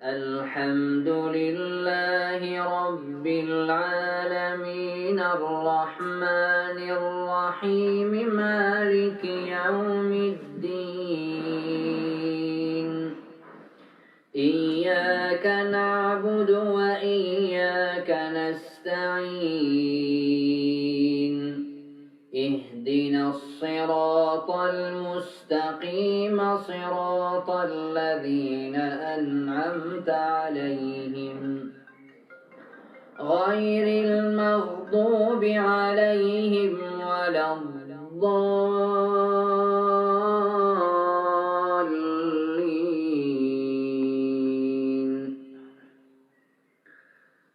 الحمد لله رب العالمين الرحمن الرحيم مالك يوم الدين إياك نعبد وإياك نستعين اهدنا الصراط المستقيم صراط الذين أنعمت عليهم غير المغضوب عليهم ولا الضالين.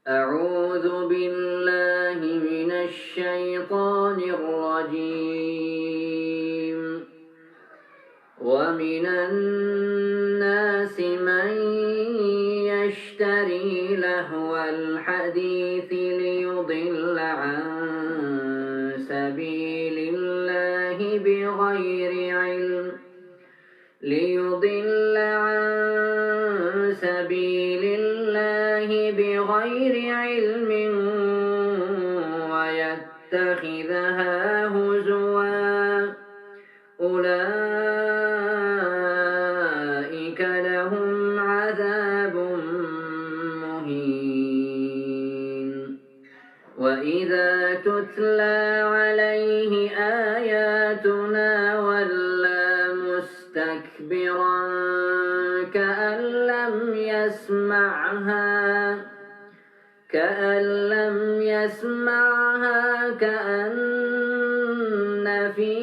أعوذ بالله من الشيطان الرجيم. ومن الناس من يشتري لهو الحديث ليضل عن سبيل الله بغير علم ويتخذها هزوا أولئك لهم عذاب مهين. وإذا تتلى عليه آياتنا ولى مستكبرا كأن لم يسمعها كأن في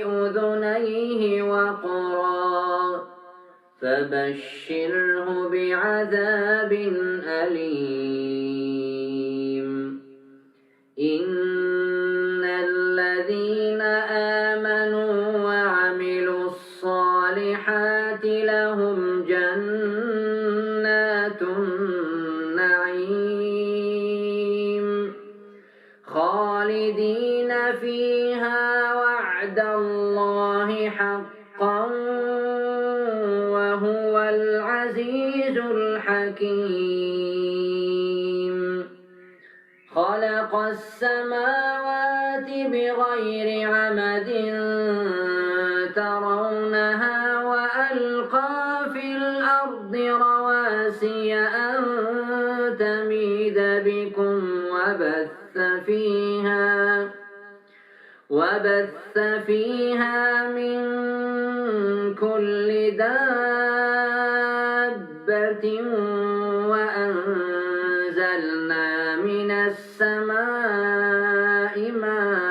أذنيه وقرا فبشره بعذاب أليم. إن الذين آمنوا وعملوا الصالحات لهم جنات النعيم خالدين فيها وعد الله حقا وهو العزيز الحكيم. خلق السماوات بغير عمد ترونها وألقى في الأرض رواسي أن تميد بكم وبث فيها من كل دابة وأنزلنا من السماء ماء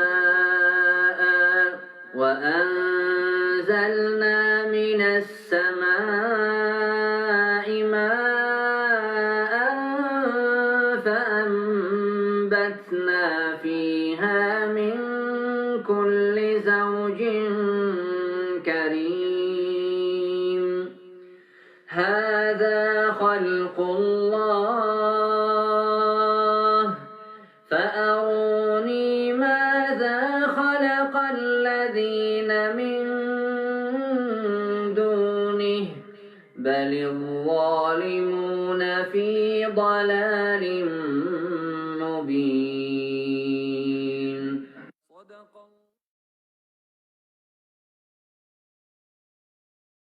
فأنبتنا فيها من كل زوج كريم. هذا خلق الله فأروني ماذا خلق الذين من دونه بل الظالمون في ضلال